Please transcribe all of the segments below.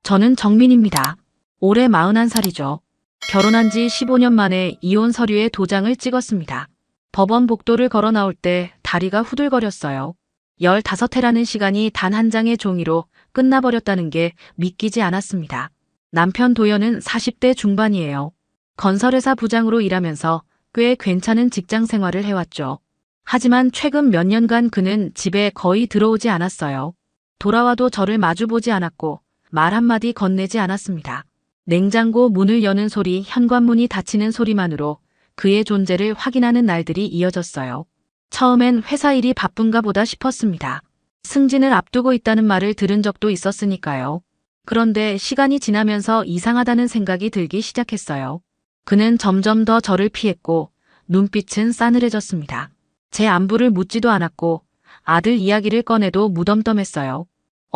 저는 정민입니다. 올해 41살이죠. 결혼한 지 15년 만에 이혼 서류에 도장을 찍었습니다. 법원 복도를 걸어 나올 때 다리가 후들거렸어요. 15해라는 시간이 단 한 장의 종이로 끝나버렸다는 게 믿기지 않았습니다. 남편 도연은 40대 중반이에요. 건설회사 부장으로 일하면서 꽤 괜찮은 직장 생활을 해왔죠. 하지만 최근 몇 년간 그는 집에 거의 들어오지 않았어요. 돌아와도 저를 마주보지 않았고 말 한마디 건네지 않았습니다. 냉장고 문을 여는 소리, 현관문이 닫히는 소리만으로 그의 존재를 확인하는 날들이 이어졌어요. 처음엔 회사 일이 바쁜가 보다 싶었습니다. 승진을 앞두고 있다는 말을 들은 적도 있었으니까요. 그런데 시간이 지나면서 이상하다는 생각이 들기 시작했어요. 그는 점점 더 저를 피했고 눈빛은 싸늘해졌습니다. 제 안부를 묻지도 않았고 아들 이야기를 꺼내도 무덤덤했어요.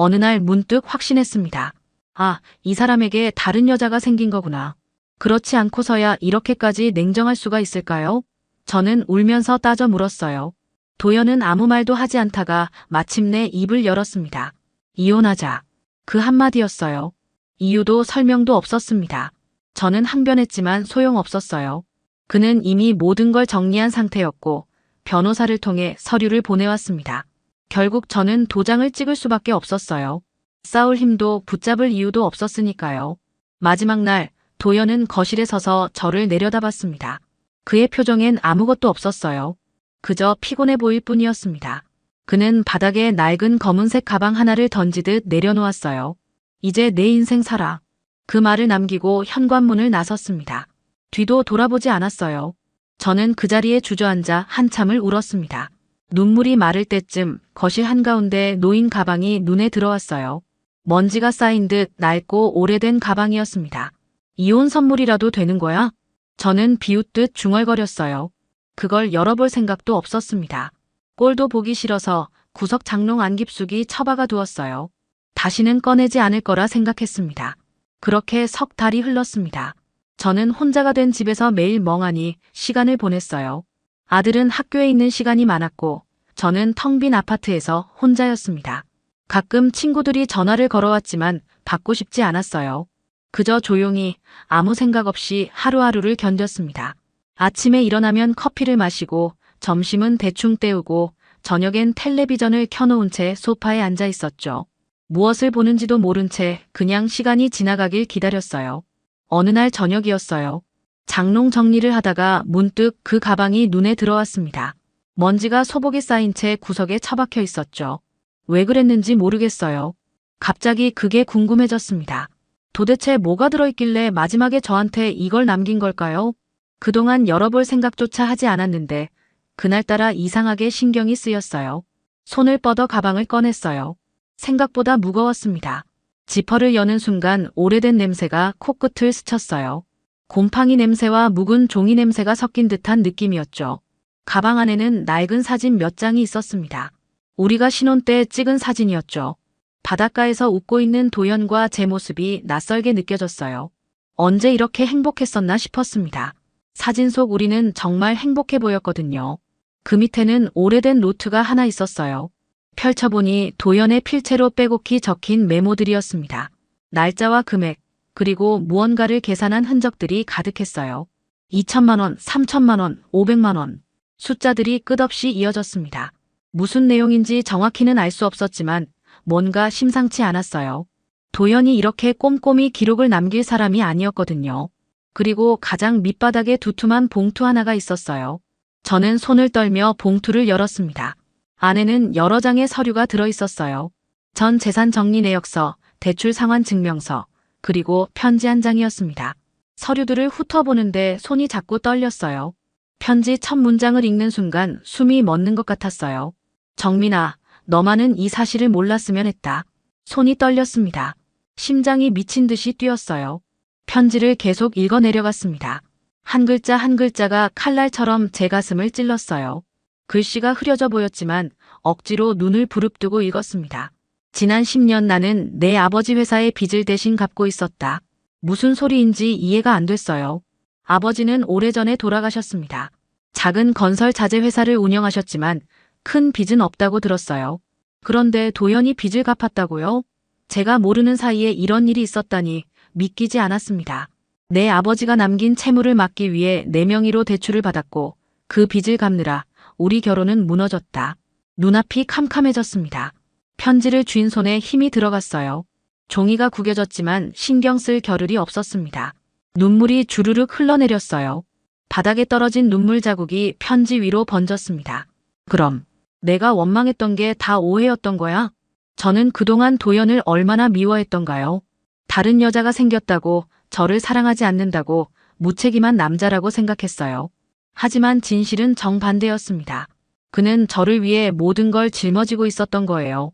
어느 날 문득 확신했습니다. 아, 이 사람에게 다른 여자가 생긴 거구나. 그렇지 않고서야 이렇게까지 냉정할 수가 있을까요? 저는 울면서 따져 물었어요. 도연은 아무 말도 하지 않다가 마침내 입을 열었습니다. 이혼하자. 그 한마디였어요. 이유도 설명도 없었습니다. 저는 항변했지만 소용없었어요. 그는 이미 모든 걸 정리한 상태였고 변호사를 통해 서류를 보내왔습니다. 결국 저는 도장을 찍을 수밖에 없었어요. 싸울 힘도 붙잡을 이유도 없었으니까요. 마지막 날 도연은 거실에 서서 저를 내려다봤습니다. 그의 표정엔 아무것도 없었어요. 그저 피곤해 보일 뿐이었습니다. 그는 바닥에 낡은 검은색 가방 하나를 던지듯 내려놓았어요. 이제 내 인생 살아. 그 말을 남기고 현관문을 나섰습니다. 뒤도 돌아보지 않았어요. 저는 그 자리에 주저앉아 한참을 울었습니다. 눈물이 마를 때쯤 거실 한가운데 놓인 가방이 눈에 들어왔어요. 먼지가 쌓인 듯 낡고 오래된 가방이었습니다. 이혼 선물이라도 되는 거야? 저는 비웃듯 중얼거렸어요. 그걸 열어볼 생각도 없었습니다. 꼴도 보기 싫어서 구석 장롱 안 깊숙이 처박아 두었어요. 다시는 꺼내지 않을 거라 생각했습니다. 그렇게 석 달이 흘렀습니다. 저는 혼자가 된 집에서 매일 멍하니 시간을 보냈어요. 아들은 학교에 있는 시간이 많았고 저는 텅 빈 아파트에서 혼자였습니다. 가끔 친구들이 전화를 걸어왔지만 받고 싶지 않았어요. 그저 조용히 아무 생각 없이 하루하루를 견뎠습니다. 아침에 일어나면 커피를 마시고 점심은 대충 때우고 저녁엔 텔레비전을 켜놓은 채 소파에 앉아 있었죠. 무엇을 보는지도 모른 채 그냥 시간이 지나가길 기다렸어요. 어느 날 저녁이었어요. 장롱 정리를 하다가 문득 그 가방이 눈에 들어왔습니다. 먼지가 소복이 쌓인 채 구석에 처박혀 있었죠. 왜 그랬는지 모르겠어요. 갑자기 그게 궁금해졌습니다. 도대체 뭐가 들어있길래 마지막에 저한테 이걸 남긴 걸까요? 그동안 열어볼 생각조차 하지 않았는데 그날따라 이상하게 신경이 쓰였어요. 손을 뻗어 가방을 꺼냈어요. 생각보다 무거웠습니다. 지퍼를 여는 순간 오래된 냄새가 코끝을 스쳤어요. 곰팡이 냄새와 묵은 종이 냄새가 섞인 듯한 느낌이었죠. 가방 안에는 낡은 사진 몇 장이 있었습니다. 우리가 신혼 때 찍은 사진이었죠. 바닷가에서 웃고 있는 도연과 제 모습이 낯설게 느껴졌어요. 언제 이렇게 행복했었나 싶었습니다. 사진 속 우리는 정말 행복해 보였거든요. 그 밑에는 오래된 노트가 하나 있었어요. 펼쳐보니 도연의 필체로 빼곡히 적힌 메모들이었습니다. 날짜와 금액, 그리고 무언가를 계산한 흔적들이 가득했어요. 2천만 원, 3천만 원, 500만 원. 숫자들이 끝없이 이어졌습니다. 무슨 내용인지 정확히는 알 수 없었지만 뭔가 심상치 않았어요. 도연이 이렇게 꼼꼼히 기록을 남길 사람이 아니었거든요. 그리고 가장 밑바닥에 두툼한 봉투 하나가 있었어요. 저는 손을 떨며 봉투를 열었습니다. 안에는 여러 장의 서류가 들어있었어요. 전 재산 정리 내역서, 대출 상환 증명서, 그리고 편지 한 장이었습니다. 서류들을 훑어보는데 손이 자꾸 떨렸어요. 편지 첫 문장을 읽는 순간 숨이 멎는 것 같았어요. 정민아, 너만은 이 사실을 몰랐으면 했다. 손이 떨렸습니다. 심장이 미친 듯이 뛰었어요. 편지를 계속 읽어 내려갔습니다. 한 글자 한 글자가 칼날처럼 제 가슴을 찔렀어요. 글씨가 흐려져 보였지만 억지로 눈을 부릅뜨고 읽었습니다. 지난 10년 나는 내 아버지 회사의 빚을 대신 갚고 있었다. 무슨 소리인지 이해가 안 됐어요. 아버지는 오래전에 돌아가셨습니다. 작은 건설 자재 회사를 운영하셨지만 큰 빚은 없다고 들었어요. 그런데 도연이 빚을 갚았다고요? 제가 모르는 사이에 이런 일이 있었다니 믿기지 않았습니다. 내 아버지가 남긴 채무를 막기 위해 내 명의로 대출을 받았고 그 빚을 갚느라 우리 결혼은 무너졌다. 눈앞이 캄캄해졌습니다. 편지를 쥔 손에 힘이 들어갔어요. 종이가 구겨졌지만 신경 쓸 겨를이 없었습니다. 눈물이 주르륵 흘러내렸어요. 바닥에 떨어진 눈물 자국이 편지 위로 번졌습니다. 그럼 내가 원망했던 게 다 오해였던 거야? 저는 그동안 도연을 얼마나 미워했던가요? 다른 여자가 생겼다고, 저를 사랑하지 않는다고, 무책임한 남자라고 생각했어요. 하지만 진실은 정반대였습니다. 그는 저를 위해 모든 걸 짊어지고 있었던 거예요.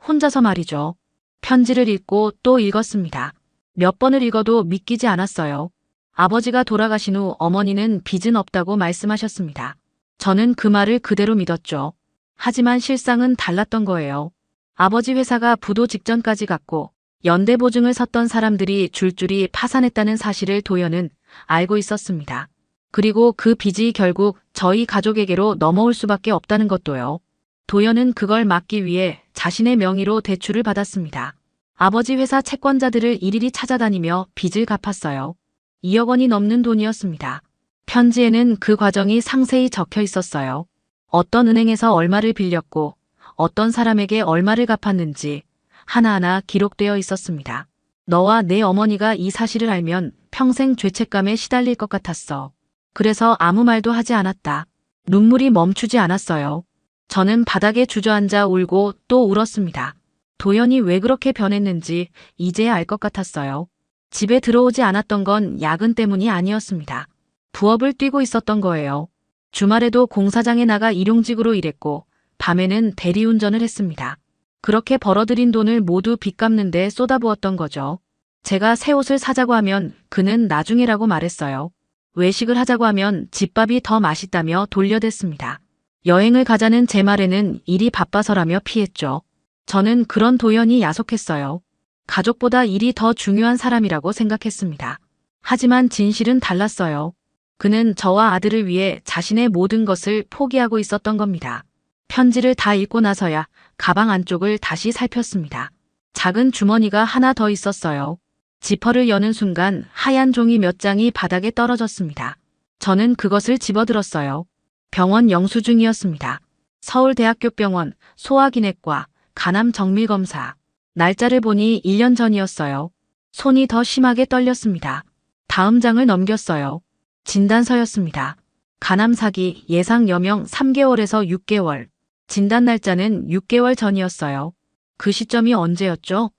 혼자서 말이죠. 편지를 읽고 또 읽었습니다. 몇 번을 읽어도 믿기지 않았어요. 아버지가 돌아가신 후 어머니는 빚은 없다고 말씀하셨습니다. 저는 그 말을 그대로 믿었죠. 하지만 실상은 달랐던 거예요. 아버지 회사가 부도 직전까지 갔고 연대보증을 섰던 사람들이 줄줄이 파산했다는 사실을 도연은 알고 있었습니다. 그리고 그 빚이 결국 저희 가족에게로 넘어올 수밖에 없다는 것도요. 도연은 그걸 막기 위해 자신의 명의로 대출을 받았습니다. 아버지 회사 채권자들을 일일이 찾아다니며 빚을 갚았어요. 2억 원이 넘는 돈이었습니다. 편지에는 그 과정이 상세히 적혀 있었어요. 어떤 은행에서 얼마를 빌렸고 어떤 사람에게 얼마를 갚았는지 하나하나 기록되어 있었습니다. 너와 내 어머니가 이 사실을 알면 평생 죄책감에 시달릴 것 같았어. 그래서 아무 말도 하지 않았다. 눈물이 멈추지 않았어요. 저는 바닥에 주저앉아 울고 또 울었습니다. 도연이 왜 그렇게 변했는지 이제야 알 것 같았어요. 집에 들어오지 않았던 건 야근 때문이 아니었습니다. 부업을 뛰고 있었던 거예요. 주말에도 공사장에 나가 일용직으로 일했고 밤에는 대리운전을 했습니다. 그렇게 벌어들인 돈을 모두 빚 갚는 데 쏟아부었던 거죠. 제가 새 옷을 사자고 하면 그는 나중이라고 말했어요. 외식을 하자고 하면 집밥이 더 맛있다며 돌려댔습니다. 여행을 가자는 제 말에는 일이 바빠서라며 피했죠. 저는 그런 도연이 야속했어요. 가족보다 일이 더 중요한 사람이라고 생각했습니다. 하지만 진실은 달랐어요. 그는 저와 아들을 위해 자신의 모든 것을 포기하고 있었던 겁니다. 편지를 다 읽고 나서야 가방 안쪽을 다시 살폈습니다. 작은 주머니가 하나 더 있었어요. 지퍼를 여는 순간 하얀 종이 몇 장이 바닥에 떨어졌습니다. 저는 그것을 집어들었어요. 병원 영수증이었습니다. 서울대학교 병원, 소화기내과, 간암 정밀검사. 날짜를 보니 1년 전이었어요. 손이 더 심하게 떨렸습니다. 다음 장을 넘겼어요. 진단서였습니다. 간암 사기 예상 여명 3개월에서 6개월. 진단 날짜는 6개월 전이었어요. 그 시점이 언제였죠?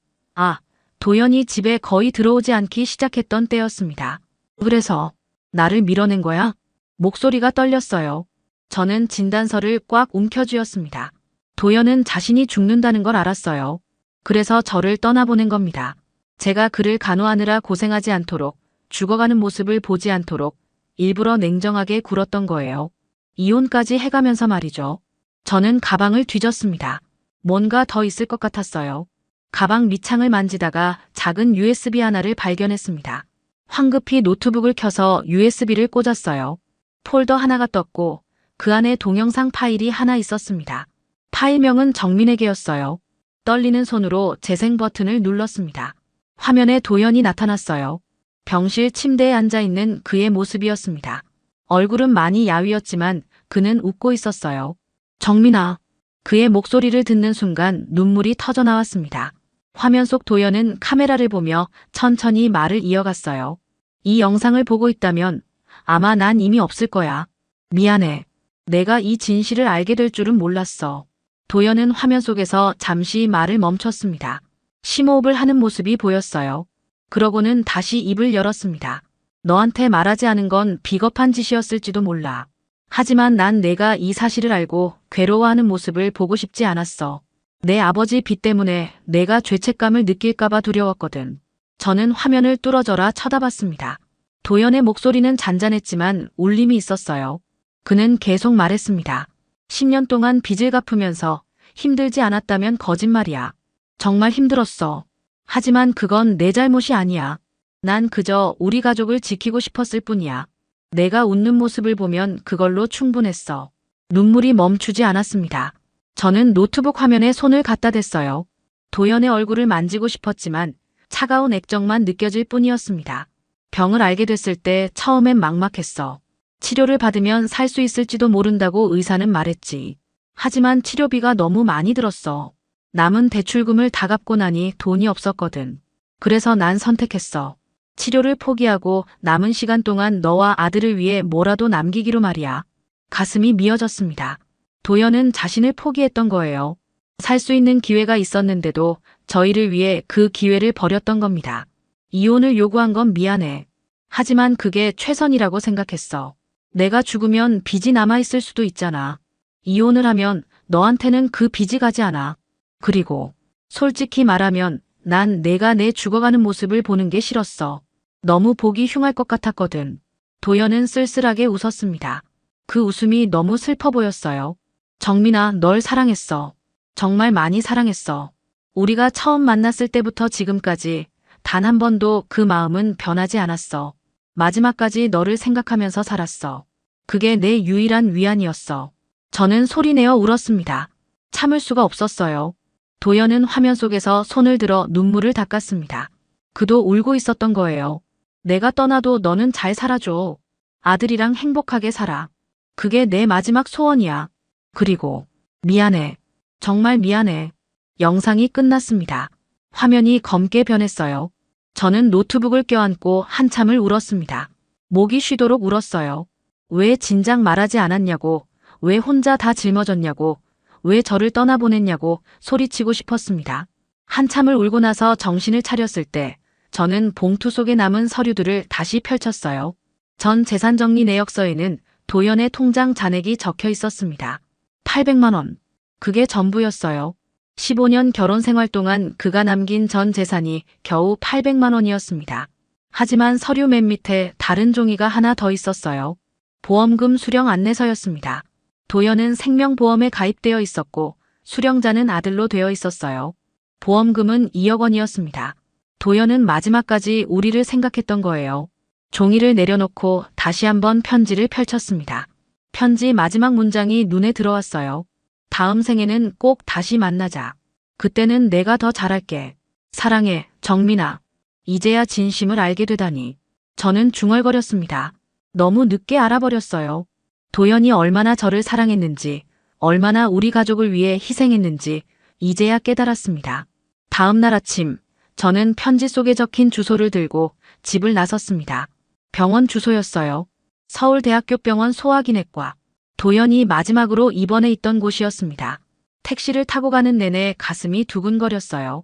도연이 집에 거의 들어오지 않기 시작했던 때였습니다. 그래서 나를 밀어낸 거야? 목소리가 떨렸어요. 저는 진단서를 꽉 움켜쥐었습니다. 도연은 자신이 죽는다는 걸 알았어요. 그래서 저를 떠나보낸 겁니다. 제가 그를 간호하느라 고생하지 않도록, 죽어가는 모습을 보지 않도록 일부러 냉정하게 굴었던 거예요. 이혼까지 해가면서 말이죠. 저는 가방을 뒤졌습니다. 뭔가 더 있을 것 같았어요. 가방 밑창을 만지다가 작은 USB 하나를 발견했습니다. 황급히 노트북을 켜서 USB를 꽂았어요. 폴더 하나가 떴고 그 안에 동영상 파일이 하나 있었습니다. 파일명은 정민에게였어요. 떨리는 손으로 재생 버튼을 눌렀습니다. 화면에 도연이 나타났어요. 병실 침대에 앉아있는 그의 모습이었습니다. 얼굴은 많이 야위었지만 그는 웃고 있었어요. 정민아. 그의 목소리를 듣는 순간 눈물이 터져나왔습니다. 화면 속 도연은 카메라를 보며 천천히 말을 이어갔어요. 이 영상을 보고 있다면 아마 난 이미 없을 거야. 미안해. 내가 이 진실을 알게 될 줄은 몰랐어. 도연은 화면 속에서 잠시 말을 멈췄습니다. 심호흡을 하는 모습이 보였어요. 그러고는 다시 입을 열었습니다. 너한테 말하지 않은 건 비겁한 짓이었을지도 몰라. 하지만 난 내가 이 사실을 알고 괴로워하는 모습을 보고 싶지 않았어. 내 아버지 빚 때문에 내가 죄책감을 느낄까봐 두려웠거든. 저는 화면을 뚫어져라 쳐다봤습니다. 도연의 목소리는 잔잔했지만 울림이 있었어요. 그는 계속 말했습니다. 10년 동안 빚을 갚으면서 힘들지 않았다면 거짓말이야. 정말 힘들었어. 하지만 그건 내 잘못이 아니야. 난 그저 우리 가족을 지키고 싶었을 뿐이야. 내가 웃는 모습을 보면 그걸로 충분했어. 눈물이 멈추지 않았습니다. 저는 노트북 화면에 손을 갖다 댔어요. 도연의 얼굴을 만지고 싶었지만 차가운 액정만 느껴질 뿐이었습니다. 병을 알게 됐을 때 처음엔 막막했어. 치료를 받으면 살 수 있을지도 모른다고 의사는 말했지. 하지만 치료비가 너무 많이 들었어. 남은 대출금을 다 갚고 나니 돈이 없었거든. 그래서 난 선택했어. 치료를 포기하고 남은 시간 동안 너와 아들을 위해 뭐라도 남기기로 말이야. 가슴이 미어졌습니다. 도연은 자신을 포기했던 거예요. 살 수 있는 기회가 있었는데도 저희를 위해 그 기회를 버렸던 겁니다. 이혼을 요구한 건 미안해. 하지만 그게 최선이라고 생각했어. 내가 죽으면 빚이 남아있을 수도 있잖아. 이혼을 하면 너한테는 그 빚이 가지 않아. 그리고 솔직히 말하면 난 내가 내 죽어가는 모습을 보는 게 싫었어. 너무 보기 흉할 것 같았거든. 도연은 쓸쓸하게 웃었습니다. 그 웃음이 너무 슬퍼 보였어요. 정민아, 널 사랑했어. 정말 많이 사랑했어. 우리가 처음 만났을 때부터 지금까지 단 한 번도 그 마음은 변하지 않았어. 마지막까지 너를 생각하면서 살았어. 그게 내 유일한 위안이었어. 저는 소리내어 울었습니다. 참을 수가 없었어요. 도연은 화면 속에서 손을 들어 눈물을 닦았습니다. 그도 울고 있었던 거예요. 내가 떠나도 너는 잘 살아줘. 아들이랑 행복하게 살아. 그게 내 마지막 소원이야. 그리고 미안해. 정말 미안해. 영상이 끝났습니다. 화면이 검게 변했어요. 저는 노트북을 껴안고 한참을 울었습니다. 목이 쉬도록 울었어요. 왜 진작 말하지 않았냐고, 왜 혼자 다 짊어졌냐고, 왜 저를 떠나보냈냐고 소리치고 싶었습니다. 한참을 울고 나서 정신을 차렸을 때 저는 봉투 속에 남은 서류들을 다시 펼쳤어요. 전 재산 정리 내역서에는 도연의 통장 잔액이 적혀 있었습니다. 800만 원. 그게 전부였어요. 15년 결혼 생활 동안 그가 남긴 전 재산이 겨우 800만 원이었습니다. 하지만 서류 맨 밑에 다른 종이가 하나 더 있었어요. 보험금 수령 안내서였습니다. 도연은 생명보험에 가입되어 있었고 수령자는 아들로 되어 있었어요. 보험금은 2억 원이었습니다. 도연은 마지막까지 우리를 생각했던 거예요. 종이를 내려놓고 다시 한번 편지를 펼쳤습니다. 편지 마지막 문장이 눈에 들어왔어요. 다음 생에는 꼭 다시 만나자. 그때는 내가 더 잘할게. 사랑해, 정민아. 이제야 진심을 알게 되다니. 저는 중얼거렸습니다. 너무 늦게 알아버렸어요. 도연이 얼마나 저를 사랑했는지, 얼마나 우리 가족을 위해 희생했는지 이제야 깨달았습니다. 다음 날 아침, 저는 편지 속에 적힌 주소를 들고 집을 나섰습니다. 병원 주소였어요. 서울대학교 병원 소화기내과. 도연이 마지막으로 입원해 있던 곳이었습니다. 택시를 타고 가는 내내 가슴이 두근거렸어요.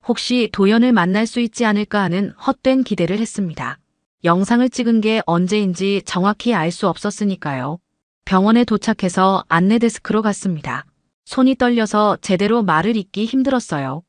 혹시 도연을 만날 수 있지 않을까 하는 헛된 기대를 했습니다. 영상을 찍은 게 언제인지 정확히 알 수 없었으니까요. 병원에 도착해서 안내 데스크로 갔습니다. 손이 떨려서 제대로 말을 잇기 힘들었어요.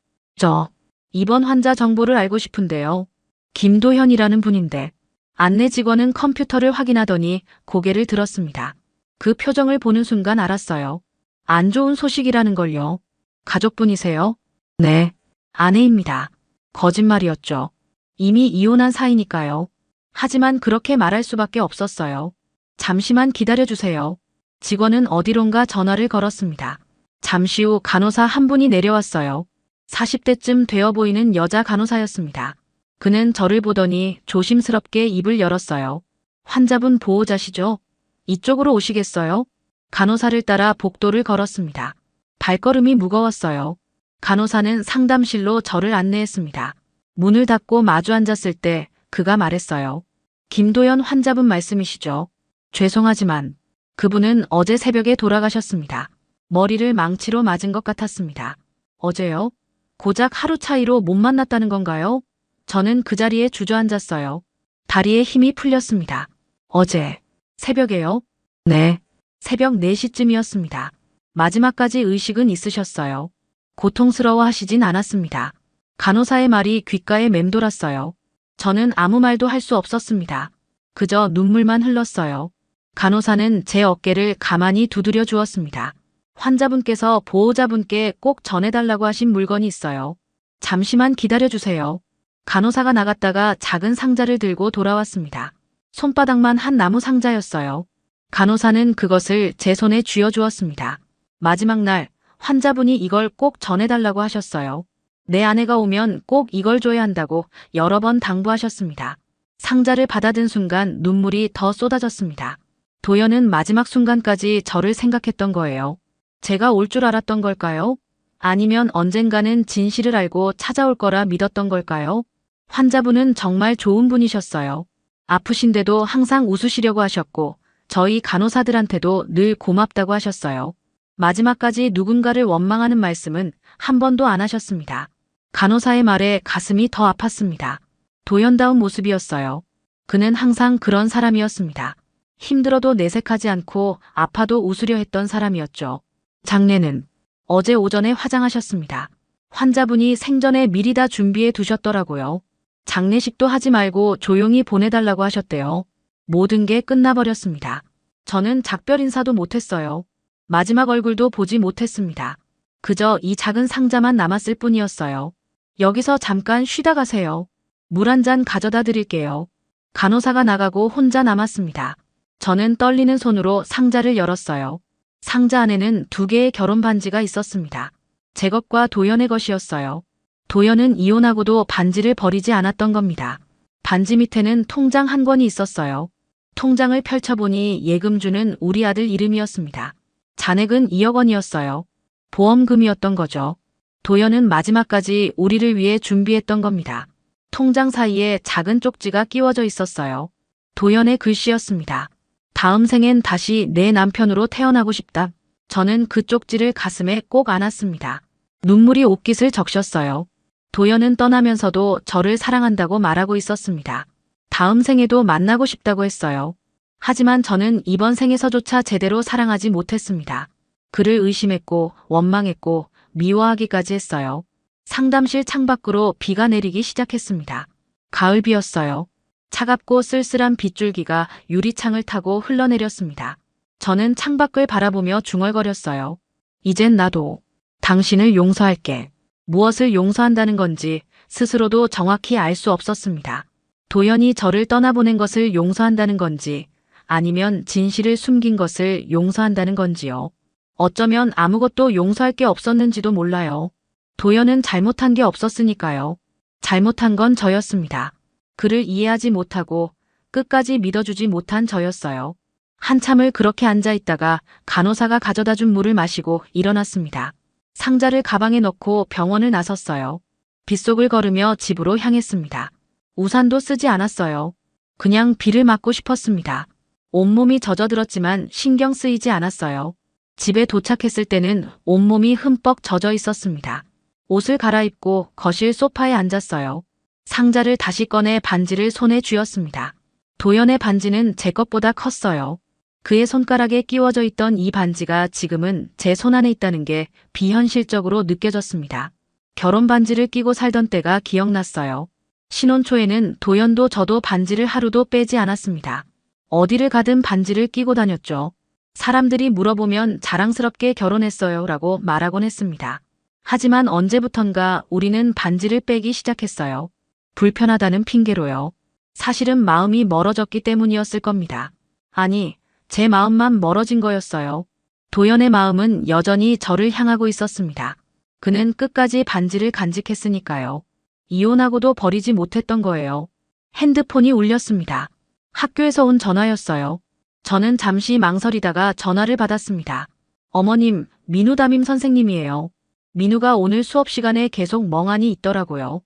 입원 환자 정보를 알고 싶은데요. 김도현이라는 분인데. 안내 직원은 컴퓨터를 확인하더니 고개를 들었습니다. 그 표정을 보는 순간 알았어요. 안 좋은 소식이라는 걸요. 가족분이세요? 네. 아내입니다. 거짓말이었죠. 이미 이혼한 사이니까요. 하지만 그렇게 말할 수밖에 없었어요. 잠시만 기다려주세요. 직원은 어디론가 전화를 걸었습니다. 잠시 후 간호사 한 분이 내려왔어요. 40대쯤 되어 보이는 여자 간호사였습니다. 그는 저를 보더니 조심스럽게 입을 열었어요. 환자분 보호자시죠? 이쪽으로 오시겠어요? 간호사를 따라 복도를 걸었습니다. 발걸음이 무거웠어요. 간호사는 상담실로 저를 안내했습니다. 문을 닫고 마주 앉았을 때 그가 말했어요. 김도연 환자분 말씀이시죠? 죄송하지만 그분은 어제 새벽에 돌아가셨습니다. 머리를 망치로 맞은 것 같았습니다. 어제요? 고작 하루 차이로 못 만났다는 건가요? 저는 그 자리에 주저앉았어요. 다리에 힘이 풀렸습니다. 어제 새벽에요? 네. 새벽 4시쯤이었습니다. 마지막까지 의식은 있으셨어요. 고통스러워 하시진 않았습니다. 간호사의 말이 귓가에 맴돌았어요. 저는 아무 말도 할 수 없었습니다. 그저 눈물만 흘렀어요. 간호사는 제 어깨를 가만히 두드려 주었습니다. 환자분께서 보호자분께 꼭 전해달라고 하신 물건이 있어요. 잠시만 기다려주세요. 간호사가 나갔다가 작은 상자를 들고 돌아왔습니다. 손바닥만 한 나무 상자였어요. 간호사는 그것을 제 손에 쥐어주었습니다. 마지막 날 환자분이 이걸 꼭 전해달라고 하셨어요. 내 아내가 오면 꼭 이걸 줘야 한다고 여러 번 당부하셨습니다. 상자를 받아든 순간 눈물이 더 쏟아졌습니다. 도연은 마지막 순간까지 저를 생각했던 거예요. 제가 올 줄 알았던 걸까요? 아니면 언젠가는 진실을 알고 찾아올 거라 믿었던 걸까요? 환자분은 정말 좋은 분이셨어요. 아프신데도 항상 웃으시려고 하셨고, 저희 간호사들한테도 늘 고맙다고 하셨어요. 마지막까지 누군가를 원망하는 말씀은 한 번도 안 하셨습니다. 간호사의 말에 가슴이 더 아팠습니다. 도연다운 모습이었어요. 그는 항상 그런 사람이었습니다. 힘들어도 내색하지 않고 아파도 웃으려 했던 사람이었죠. 장례는 어제 오전에 화장하셨습니다. 환자분이 생전에 미리 다 준비해 두셨더라고요. 장례식도 하지 말고 조용히 보내달라고 하셨대요. 모든 게 끝나버렸습니다. 저는 작별 인사도 못했어요. 마지막 얼굴도 보지 못했습니다. 그저 이 작은 상자만 남았을 뿐이었어요. 여기서 잠깐 쉬다 가세요. 물 한 잔 가져다 드릴게요. 간호사가 나가고 혼자 남았습니다. 저는 떨리는 손으로 상자를 열었어요. 상자 안에는 2개의 결혼 반지가 있었습니다. 제 것과 도연의 것이었어요. 도연은 이혼하고도 반지를 버리지 않았던 겁니다. 반지 밑에는 통장 한 권이 있었어요. 통장을 펼쳐보니 예금주는 우리 아들 이름이었습니다. 잔액은 2억 원이었어요. 보험금이었던 거죠. 도연은 마지막까지 우리를 위해 준비했던 겁니다. 통장 사이에 작은 쪽지가 끼워져 있었어요. 도연의 글씨였습니다. 다음 생엔 다시 내 남편으로 태어나고 싶다. 저는 그 쪽지를 가슴에 꼭 안았습니다. 눈물이 옷깃을 적셨어요. 도연은 떠나면서도 저를 사랑한다고 말하고 있었습니다. 다음 생에도 만나고 싶다고 했어요. 하지만 저는 이번 생에서조차 제대로 사랑하지 못했습니다. 그를 의심했고 원망했고 미워하기까지 했어요. 상담실 창밖으로 비가 내리기 시작했습니다. 가을비였어요. 차갑고 쓸쓸한 빗줄기가 유리창을 타고 흘러내렸습니다. 저는 창밖을 바라보며 중얼거렸어요. 이젠 나도 당신을 용서할게. 무엇을 용서한다는 건지 스스로도 정확히 알 수 없었습니다. 도연이 저를 떠나보낸 것을 용서한다는 건지 아니면 진실을 숨긴 것을 용서한다는 건지요. 어쩌면 아무것도 용서할 게 없었는지도 몰라요. 도연은 잘못한 게 없었으니까요. 잘못한 건 저였습니다. 그를 이해하지 못하고 끝까지 믿어주지 못한 저였어요. 한참을 그렇게 앉아있다가 간호사가 가져다 준 물을 마시고 일어났습니다. 상자를 가방에 넣고 병원을 나섰어요. 빗속을 걸으며 집으로 향했습니다. 우산도 쓰지 않았어요. 그냥 비를 맞고 싶었습니다. 온몸이 젖어들었지만 신경 쓰이지 않았어요. 집에 도착했을 때는 온몸이 흠뻑 젖어 있었습니다. 옷을 갈아입고 거실 소파에 앉았어요. 상자를 다시 꺼내 반지를 손에 쥐었습니다. 도연의 반지는 제 것보다 컸어요. 그의 손가락에 끼워져 있던 이 반지가 지금은 제 손 안에 있다는 게 비현실적으로 느껴졌습니다. 결혼 반지를 끼고 살던 때가 기억났어요. 신혼 초에는 도연도 저도 반지를 하루도 빼지 않았습니다. 어디를 가든 반지를 끼고 다녔죠. 사람들이 물어보면 자랑스럽게 결혼했어요 라고 말하곤 했습니다. 하지만 언제부턴가 우리는 반지를 빼기 시작했어요. 불편하다는 핑계로요. 사실은 마음이 멀어졌기 때문이었을 겁니다. 아니, 제 마음만 멀어진 거였어요. 도연의 마음은 여전히 저를 향하고 있었습니다. 그는 끝까지 반지를 간직했으니까요. 이혼하고도 버리지 못했던 거예요. 핸드폰이 울렸습니다. 학교에서 온 전화였어요. 저는 잠시 망설이다가 전화를 받았습니다. 어머님, 민우 담임 선생님이에요. 민우가 오늘 수업 시간에 계속 멍하니 있더라고요.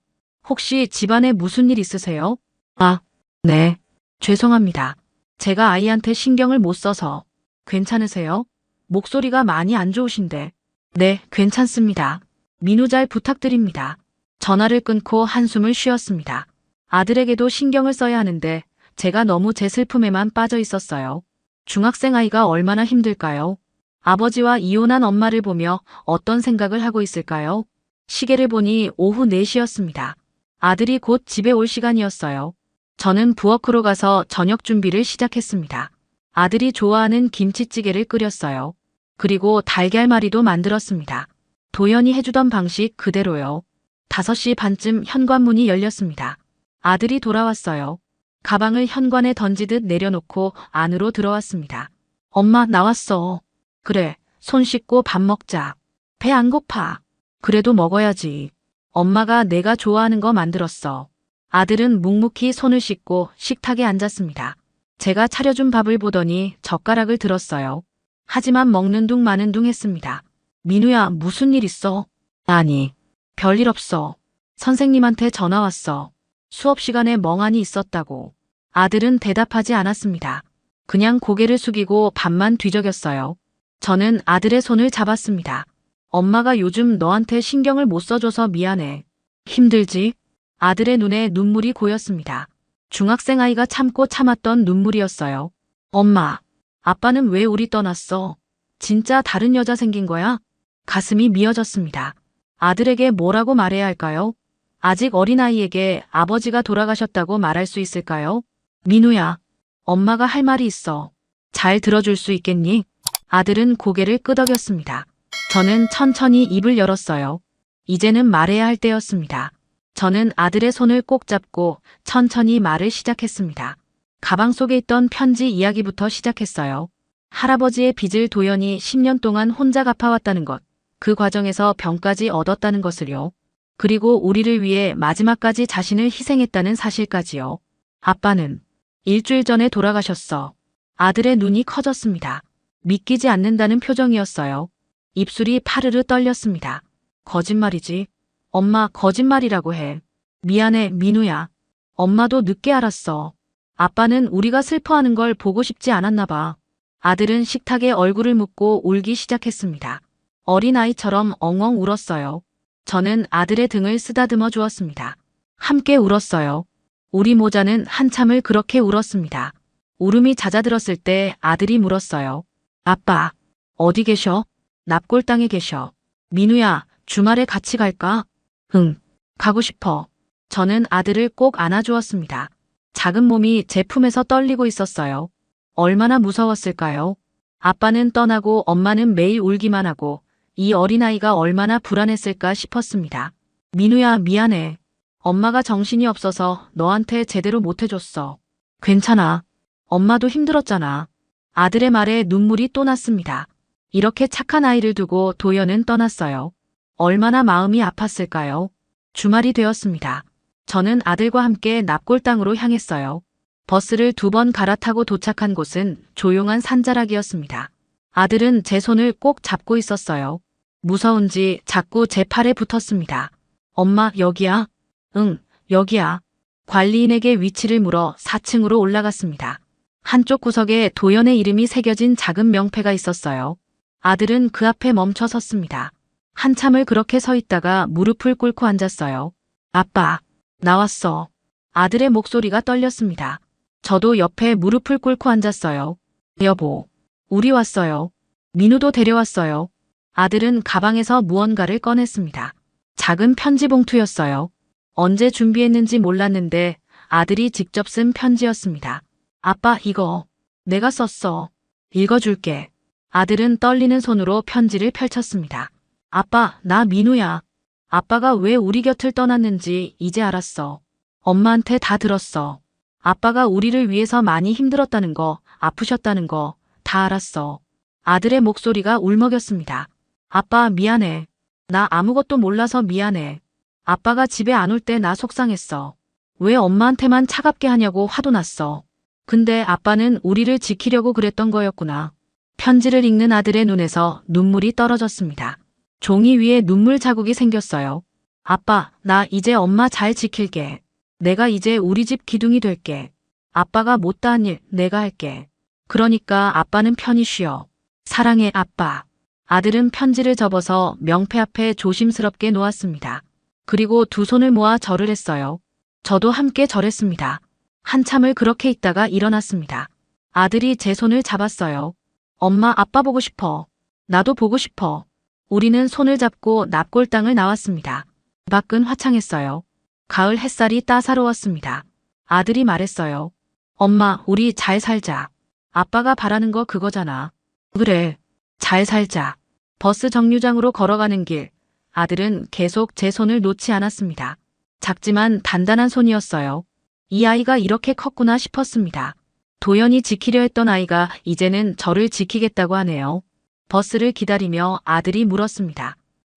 혹시 집안에 무슨 일 있으세요? 아, 네. 죄송합니다. 제가 아이한테 신경을 못 써서. 괜찮으세요? 목소리가 많이 안 좋으신데. 네, 괜찮습니다. 민우 잘 부탁드립니다. 전화를 끊고 한숨을 쉬었습니다. 아들에게도 신경을 써야 하는데 제가 너무 제 슬픔에만 빠져 있었어요. 중학생 아이가 얼마나 힘들까요? 아버지와 이혼한 엄마를 보며 어떤 생각을 하고 있을까요? 시계를 보니 오후 4시였습니다. 아들이 곧 집에 올 시간이었어요. 저는 부엌으로 가서 저녁 준비를 시작했습니다. 아들이 좋아하는 김치찌개를 끓였어요. 그리고 달걀말이도 만들었습니다. 도연이 해주던 방식 그대로요. 5시 반쯤 현관문이 열렸습니다. 아들이 돌아왔어요. 가방을 현관에 던지듯 내려놓고 안으로 들어왔습니다. 엄마, 나왔어. 그래, 손 씻고 밥 먹자. 배 안 고파. 그래도 먹어야지. 엄마가 내가 좋아하는 거 만들었어. 아들은 묵묵히 손을 씻고 식탁에 앉았습니다. 제가 차려준 밥을 보더니 젓가락을 들었어요. 하지만 먹는 둥 마는 둥 했습니다. 민우야, 무슨 일 있어? 아니, 별일 없어. 선생님한테 전화 왔어. 수업 시간에 멍하니 있었다고. 아들은 대답하지 않았습니다. 그냥 고개를 숙이고 밥만 뒤적였어요. 저는 아들의 손을 잡았습니다. 엄마가 요즘 너한테 신경을 못 써줘서 미안해. 힘들지? 아들의 눈에 눈물이 고였습니다. 중학생 아이가 참고 참았던 눈물이었어요. 엄마, 아빠는 왜 우리 떠났어? 진짜 다른 여자 생긴 거야? 가슴이 미어졌습니다. 아들에게 뭐라고 말해야 할까요? 아직 어린아이에게 아버지가 돌아가셨다고 말할 수 있을까요? 민우야, 엄마가 할 말이 있어. 잘 들어줄 수 있겠니? 아들은 고개를 끄덕였습니다. 저는 천천히 입을 열었어요. 이제는 말해야 할 때였습니다. 저는 아들의 손을 꼭 잡고 천천히 말을 시작했습니다. 가방 속에 있던 편지 이야기부터 시작했어요. 할아버지의 빚을 도연히 10년 동안 혼자 갚아왔다는 것, 그 과정에서 병까지 얻었다는 것을요. 그리고 우리를 위해 마지막까지 자신을 희생했다는 사실까지요. 아빠는 일주일 전에 돌아가셨어. 아들의 눈이 커졌습니다. 믿기지 않는다는 표정이었어요. 입술이 파르르 떨렸습니다. 거짓말이지. 엄마, 거짓말이라고 해. 미안해, 민우야. 엄마도 늦게 알았어. 아빠는 우리가 슬퍼하는 걸 보고 싶지 않았나 봐. 아들은 식탁에 얼굴을 묻고 울기 시작했습니다. 어린아이처럼 엉엉 울었어요. 저는 아들의 등을 쓰다듬어 주었습니다. 함께 울었어요. 우리 모자는 한참을 그렇게 울었습니다. 울음이 잦아들었을 때 아들이 물었어요. 아빠, 어디 계셔? 납골당에 계셔. 민우야, 주말에 같이 갈까? 응, 가고 싶어. 저는 아들을 꼭 안아주었습니다. 작은 몸이 제 품에서 떨리고 있었어요. 얼마나 무서웠을까요? 아빠는 떠나고 엄마는 매일 울기만 하고 이 어린아이가 얼마나 불안했을까 싶었습니다. 민우야, 미안해. 엄마가 정신이 없어서 너한테 제대로 못해줬어. 괜찮아. 엄마도 힘들었잖아. 아들의 말에 눈물이 또 났습니다. 이렇게 착한 아이를 두고 도연은 떠났어요. 얼마나 마음이 아팠을까요? 주말이 되었습니다. 저는 아들과 함께 납골당으로 향했어요. 버스를 2번 갈아타고 도착한 곳은 조용한 산자락이었습니다. 아들은 제 손을 꼭 잡고 있었어요. 무서운지 자꾸 제 팔에 붙었습니다. 엄마, 여기야? 응, 여기야. 관리인에게 위치를 물어 4층으로 올라갔습니다. 한쪽 구석에 도연의 이름이 새겨진 작은 명패가 있었어요. 아들은 그 앞에 멈춰 섰습니다. 한참을 그렇게 서 있다가 무릎을 꿇고 앉았어요. 아빠, 나왔어. 아들의 목소리가 떨렸습니다. 저도 옆에 무릎을 꿇고 앉았어요. 여보, 우리 왔어요. 민우도 데려왔어요. 아들은 가방에서 무언가를 꺼냈습니다. 작은 편지 봉투였어요. 언제 준비했는지 몰랐는데 아들이 직접 쓴 편지였습니다. 아빠, 이거 내가 썼어. 읽어줄게. 아들은 떨리는 손으로 편지를 펼쳤습니다. 아빠, 나 민우야. 아빠가 왜 우리 곁을 떠났는지 이제 알았어. 엄마한테 다 들었어. 아빠가 우리를 위해서 많이 힘들었다는 거, 아프셨다는 거 다 알았어. 아들의 목소리가 울먹였습니다. 아빠, 미안해. 나 아무것도 몰라서 미안해. 아빠가 집에 안 올 때 나 속상했어. 왜 엄마한테만 차갑게 하냐고 화도 났어. 근데 아빠는 우리를 지키려고 그랬던 거였구나. 편지를 읽는 아들의 눈에서 눈물이 떨어졌습니다. 종이 위에 눈물 자국이 생겼어요. 아빠, 나 이제 엄마 잘 지킬게. 내가 이제 우리 집 기둥이 될게. 아빠가 못다한 일 내가 할게. 그러니까 아빠는 편히 쉬어. 사랑해, 아빠. 아들은 편지를 접어서 명패 앞에 조심스럽게 놓았습니다. 그리고 두 손을 모아 절을 했어요. 저도 함께 절했습니다. 한참을 그렇게 있다가 일어났습니다. 아들이 제 손을 잡았어요. 엄마, 아빠 보고 싶어. 나도 보고 싶어. 우리는 손을 잡고 납골당을 나왔습니다. 밖은 화창했어요. 가을 햇살이 따사로웠습니다. 아들이 말했어요. 엄마, 우리 잘 살자. 아빠가 바라는 거 그거잖아. 그래, 잘 살자. 버스 정류장으로 걸어가는 길, 아들은 계속 제 손을 놓지 않았습니다. 작지만 단단한 손이었어요. 이 아이가 이렇게 컸구나 싶었습니다. 도연이 지키려 했던 아이가 이제는 저를 지키겠다고 하네요. 버스를 기다리며 아들이 물었습니다.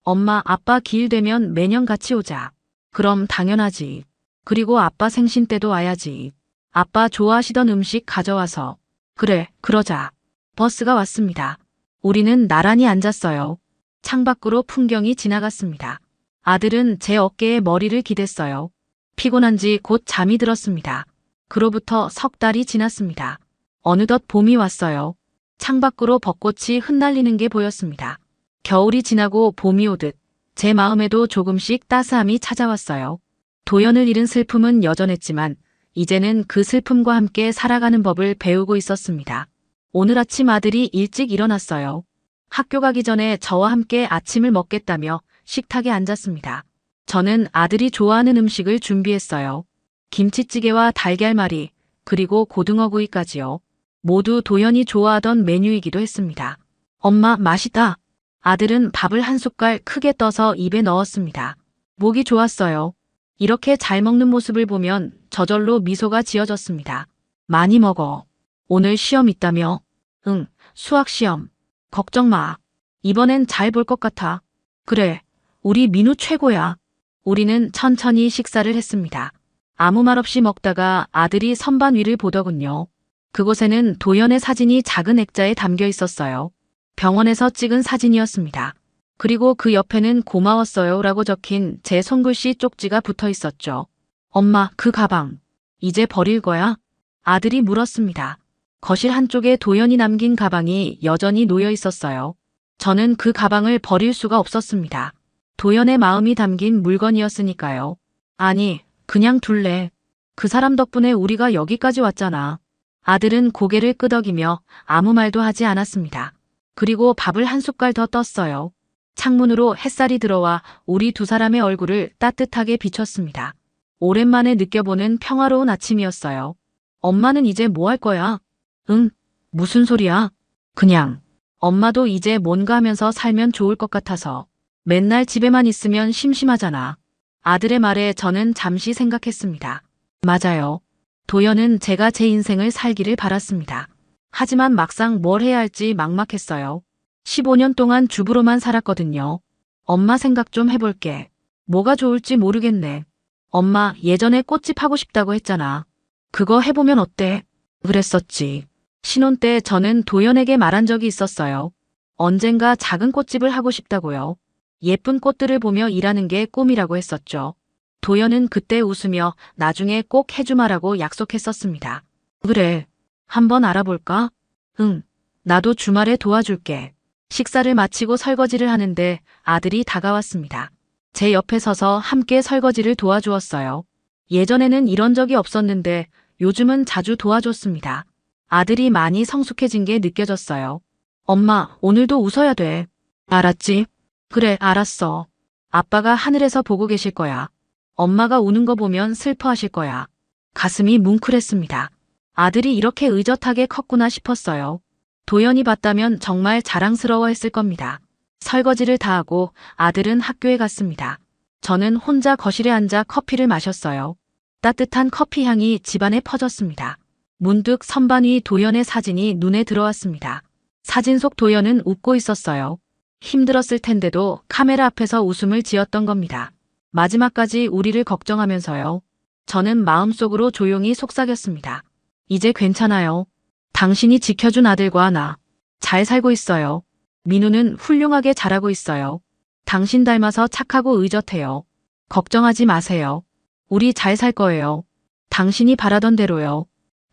엄마, 아빠 기일 되면 매년 같이 오자. 그럼 당연하지. 그리고 아빠 생신 때도 와야지. 아빠 좋아하시던 음식 가져와서. 그래, 그러자. 버스가 왔습니다. 우리는 나란히 앉았어요. 창밖으로 풍경이 지나갔습니다. 아들은 제 어깨에 머리를 기댔어요. 피곤한지 곧 잠이 들었습니다. 그로부터 석 달이 지났습니다. 어느덧 봄이 왔어요. 창밖으로 벚꽃이 흩날리는 게 보였습니다. 겨울이 지나고 봄이 오듯 제 마음에도 조금씩 따스함이 찾아왔어요. 도연을 잃은 슬픔은 여전했지만 이제는 그 슬픔과 함께 살아가는 법을 배우고 있었습니다. 오늘 아침 아들이 일찍 일어났어요. 학교 가기 전에 저와 함께 아침을 먹겠다며 식탁에 앉았습니다. 저는 아들이 좋아하는 음식을 준비했어요. 김치찌개와 달걀말이, 그리고 고등어구이까지요. 모두 도연이 좋아하던 메뉴이기도 했습니다. 엄마, 맛있다. 아들은 밥을 한 숟갈 크게 떠서 입에 넣었습니다. 목이 좋았어요. 이렇게 잘 먹는 모습을 보면 저절로 미소가 지어졌습니다. 많이 먹어. 오늘 시험 있다며? 응, 수학 시험. 걱정 마. 이번엔 잘 볼 것 같아. 그래, 우리 민우 최고야. 우리는 천천히 식사를 했습니다. 아무 말 없이 먹다가 아들이 선반 위를 보더군요. 그곳에는 도연의 사진이 작은 액자에 담겨 있었어요. 병원에서 찍은 사진이었습니다. 그리고 그 옆에는 고마웠어요 라고 적힌 제 손글씨 쪽지가 붙어 있었죠. 엄마, 그 가방 이제 버릴 거야? 아들이 물었습니다. 거실 한쪽에 도연이 남긴 가방이 여전히 놓여 있었어요. 저는 그 가방을 버릴 수가 없었습니다. 도연의 마음이 담긴 물건이었으니까요. 아니, 그냥 둘래. 그 사람 덕분에 우리가 여기까지 왔잖아. 아들은 고개를 끄덕이며 아무 말도 하지 않았습니다. 그리고 밥을 한 숟갈 더 떴어요. 창문으로 햇살이 들어와 우리 두 사람의 얼굴을 따뜻하게 비췄습니다. 오랜만에 느껴보는 평화로운 아침이었어요. 엄마는 이제 뭐 할 거야? 응? 무슨 소리야? 그냥. 엄마도 이제 뭔가 하면서 살면 좋을 것 같아서. 맨날 집에만 있으면 심심하잖아. 아들의 말에 저는 잠시 생각했습니다. 맞아요. 도연은 제가 제 인생을 살기를 바랐습니다. 하지만 막상 뭘 해야 할지 막막했어요. 15년 동안 주부로만 살았거든요. 엄마 생각 좀 해볼게. 뭐가 좋을지 모르겠네. 엄마, 예전에 꽃집 하고 싶다고 했잖아. 그거 해보면 어때? 그랬었지. 신혼 때 저는 도연에게 말한 적이 있었어요. 언젠가 작은 꽃집을 하고 싶다고요. 예쁜 꽃들을 보며 일하는 게 꿈이라고 했었죠. 도연은 그때 웃으며 나중에 꼭 해주마라고 약속했었습니다. 그래, 한번 알아볼까? 응, 나도 주말에 도와줄게. 식사를 마치고 설거지를 하는데 아들이 다가왔습니다. 제 옆에 서서 함께 설거지를 도와주었어요. 예전에는 이런 적이 없었는데 요즘은 자주 도와줬습니다. 아들이 많이 성숙해진 게 느껴졌어요. 엄마, 오늘도 웃어야 돼. 알았지? 그래, 알았어. 아빠가 하늘에서 보고 계실 거야. 엄마가 우는 거 보면 슬퍼하실 거야. 가슴이 뭉클했습니다. 아들이 이렇게 의젓하게 컸구나 싶었어요. 도연이 봤다면 정말 자랑스러워했을 겁니다. 설거지를 다 하고 아들은 학교에 갔습니다. 저는 혼자 거실에 앉아 커피를 마셨어요. 따뜻한 커피 향이 집안에 퍼졌습니다. 문득 선반 위 도연의 사진이 눈에 들어왔습니다. 사진 속 도연은 웃고 있었어요. 힘들었을 텐데도 카메라 앞에서 웃음을 지었던 겁니다. 마지막까지 우리를 걱정하면서요. 저는 마음속으로 조용히 속삭였습니다. 이제 괜찮아요. 당신이 지켜준 아들과 나 잘 살고 있어요. 민우는 훌륭하게 자라고 있어요. 당신 닮아서 착하고 의젓해요. 걱정하지 마세요. 우리 잘 살 거예요. 당신이 바라던 대로요.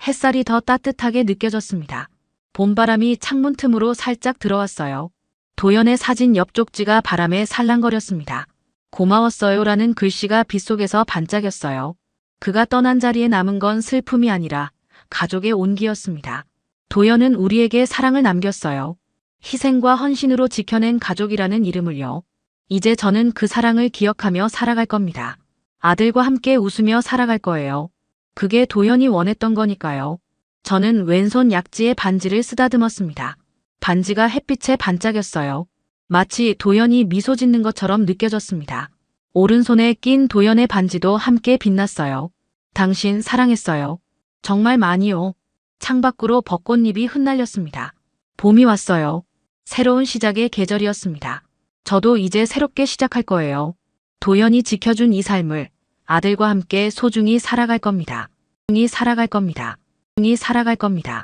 햇살이 더 따뜻하게 느껴졌습니다. 봄바람이 창문 틈으로 살짝 들어왔어요. 도연의 사진 옆 쪽지가 바람에 살랑거렸습니다. 고마웠어요라는 글씨가 빗속에서 반짝였어요. 그가 떠난 자리에 남은 건 슬픔이 아니라 가족의 온기였습니다. 도연은 우리에게 사랑을 남겼어요. 희생과 헌신으로 지켜낸 가족이라는 이름을요. 이제 저는 그 사랑을 기억하며 살아갈 겁니다. 아들과 함께 웃으며 살아갈 거예요. 그게 도연이 원했던 거니까요. 저는 왼손 약지에 반지를 쓰다듬었습니다. 반지가 햇빛에 반짝였어요. 마치 도연이 미소 짓는 것처럼 느껴졌습니다. 오른손에 낀 도연의 반지도 함께 빛났어요. 당신 사랑했어요. 정말 많이요. 창밖으로 벚꽃잎이 흩날렸습니다. 봄이 왔어요. 새로운 시작의 계절이었습니다. 저도 이제 새롭게 시작할 거예요. 도연이 지켜준 이 삶을 아들과 함께 소중히 살아갈 겁니다. 소중히 살아갈 겁니다. 소중히 살아갈 겁니다.